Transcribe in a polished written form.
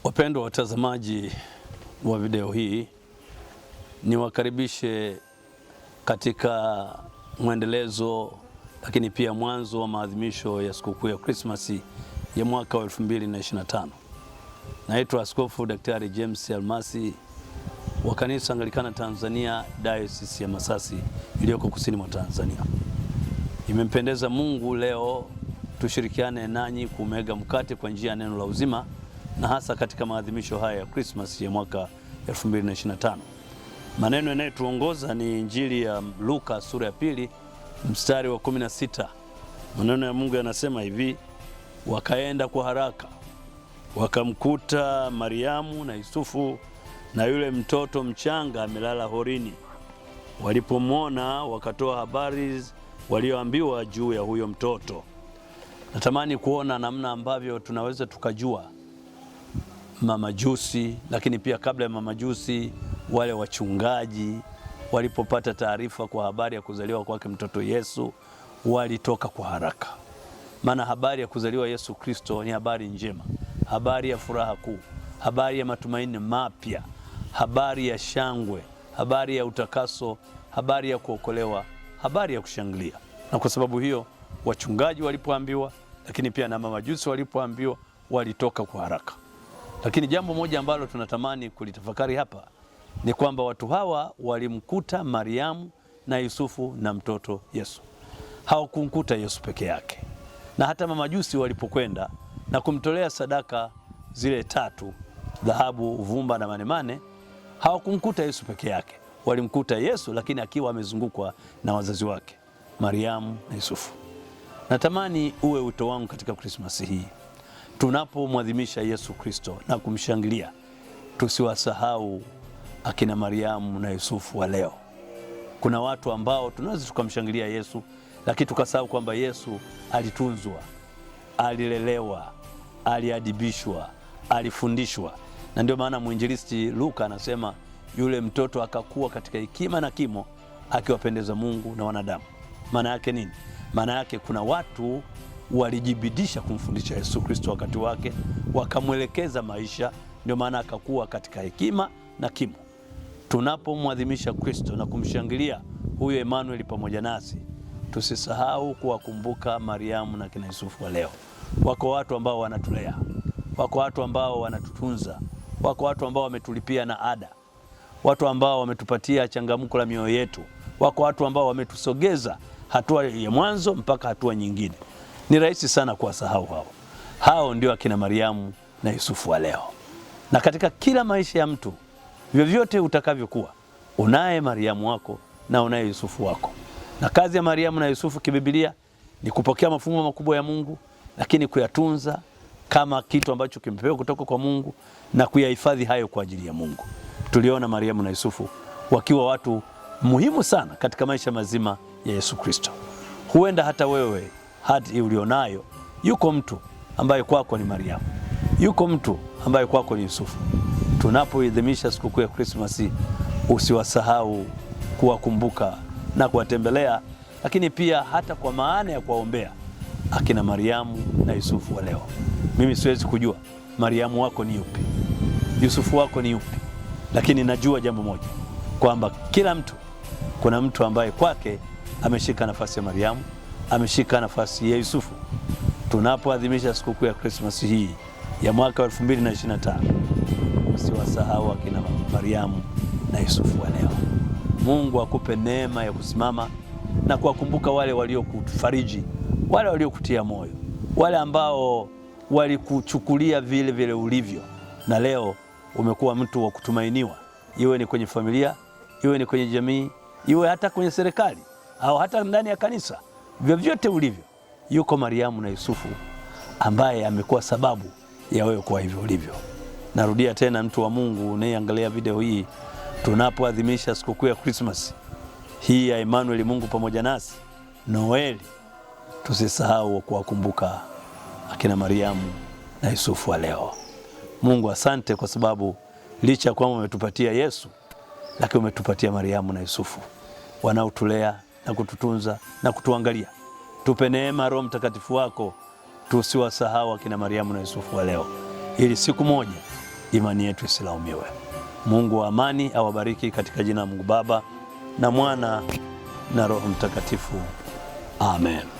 Wapendwa watazamaji wa video hii, niwakaribishe katika mwendelezo lakini pia mwanzo wa maadhimisho ya sikukuu ya Krismasi ya mwaka wa 2025. Naitwa Askofu Daktari James Almasi wa Kanisa Anglikana Tanzania, Diocese ya Masasi iliyoko kusini mwa Tanzania. Imempendeza Mungu leo tushirikiane nanyi kumega mkate kwa njia ya neno la uzima, na hasa katika maadhimisho haya ya Christmas ya mwaka 2025. Maneno yanayotuongoza ni Injili ya Luka sura ya 2 mstari wa 16. Maneno ya Mungu yanasema hivi: wakaenda kwa haraka wakamkuta Mariamu na Yusufu na yule mtoto mchanga amelala horini. Walipomwona wakatoa habari walioambiwa juu ya huyo mtoto. Natamani kuona namna ambavyo tunaweza tukajua mamajusi, lakini pia kabla ya mamajusi wale wachungaji walipopata taarifa kwa habari ya kuzaliwa kwake mtoto Yesu, walitoka kwa haraka. Maana habari ya kuzaliwa Yesu Kristo ni habari njema, habari ya furaha kuu, habari ya matumaini mapya, habari ya shangwe, habari ya utakaso, habari ya kuokolewa, habari ya kushangilia. Na kwa sababu hiyo wachungaji walipoambiwa, lakini pia na mamajusi walipoambiwa, walitoka kwa haraka. Lakini jambo moja ambalo tunatamani kulitafakari hapa ni kwamba watu hawa walimkuta Mariamu na Yusufu na mtoto Yesu. Hawakumkuta Yesu peke yake. Na hata mamajusi walipokwenda na kumtolea sadaka zile 3, dhahabu, uvumba na manemane, hawakumkuta Yesu peke yake. Walimkuta Yesu lakini akiwa amezungukwa na wazazi wake, Mariamu na Yusufu. Natamani uwe wito wangu katika Krismasi hii, tunapomwadhimisha Yesu Kristo na kumshangilia, tusiwasahau akina Mariamu na Yusufu wa leo. Kuna watu ambao tunaweza tukamshangilia Yesu, lakini tukasahau kwamba Yesu alitunzwa, alilelewa, aliadibishwa, alifundishwa. Na ndio maana mwinjilisti Luka anasema yule mtoto akakuwa katika hekima na kimo, akiwapendeza Mungu na wanadamu. Maana yake nini? Maana yake kuna watu walijibidisha kumfundisha Yesu Kristo wakati wake, wakamwelekeza maisha, ndio maana akakuwa katika hekima na kimo. Tunapomwadhimisha Kristo na kumshangilia huyo Emmanuel pamoja nasi, tusisahau kuwakumbuka Mariamu na kina Yusufu wa leo. Wako watu ambao wanatulea, wako watu ambao wanatutunza, wako watu ambao wametulipia na ada, watu ambao wametupatia changamko la mioyo yetu, wako watu ambao wametusogeza hatua ya mwanzo mpaka hatua nyingine. Ni rahisi sana kuwasahau hao. Hao ndio akina Mariamu na Yusufu wa leo. Na katika kila maisha ya mtu, vyovyote utakavyokuwa, unaye Mariamu wako na unaye Yusufu wako. Na kazi ya Mariamu na Yusufu kiBiblia ni kupokea mafumbo makubwa ya Mungu, lakini kuyatunza kama kitu ambacho kimepewa kutoka kwa Mungu na kuyahifadhi hayo kwa ajili ya Mungu. Tuliona Mariamu na Yusufu wakiwa watu muhimu sana katika maisha mazima ya Yesu Kristo. Huenda hata wewe hadi ulionayo, yuko mtu ambaye kwako ni Mariamu, yuko mtu ambaye kwako ni Yusufu. Tunapoadhimisha sikukuu ya Krismasi, usiwasahau kuwakumbuka na kuwatembelea, lakini pia hata kwa maana ya kuwaombea akina Mariamu na Yusufu wa leo. Mimi siwezi kujua Mariamu wako ni yupi, Yusufu wako ni yupi, lakini najua jambo moja, kwamba kila mtu, kuna mtu ambaye kwake ameshika nafasi ya Mariamu, ameshika nafasi ya Yusufu. Tunapoadhimisha sikukuu ya Krismasi hii ya mwaka 2025, usiwasahau akina Mariamu na Yusufu wa leo. Mungu akupe neema ya kusimama na kuwakumbuka wale waliokufariji, wale waliokutia moyo, wale ambao walikuchukulia vile vile ulivyo, na leo umekuwa mtu wa kutumainiwa, iwe ni kwenye familia, iwe ni kwenye jamii, iwe hata kwenye serikali au hata ndani ya kanisa. Vyovyote ulivyo, yuko Mariamu na Yusufu ambaye amekuwa sababu ya wewe kuwa hivyo ulivyo. Narudia tena, mtu wa Mungu unayeangalia video hii, tunapoadhimisha sikukuu ya Christmas hii ya Emmanuel, Mungu pamoja nasi, Noeli, tusisahau kuwakumbuka akina Mariamu na Yusufu wa leo. Mungu asante kwa sababu licha kwamba umetupatia Yesu, lakini umetupatia Mariamu na Yusufu wanaotulea na kututunza na kutuangalia. Tupe neema Roho Mtakatifu wako, tusiwasahau akina Mariamu na Yusufu wa leo, ili siku moja imani yetu isilaumiwe. Mungu wa amani awabariki katika jina la Mungu Baba na Mwana na Roho Mtakatifu. Amen.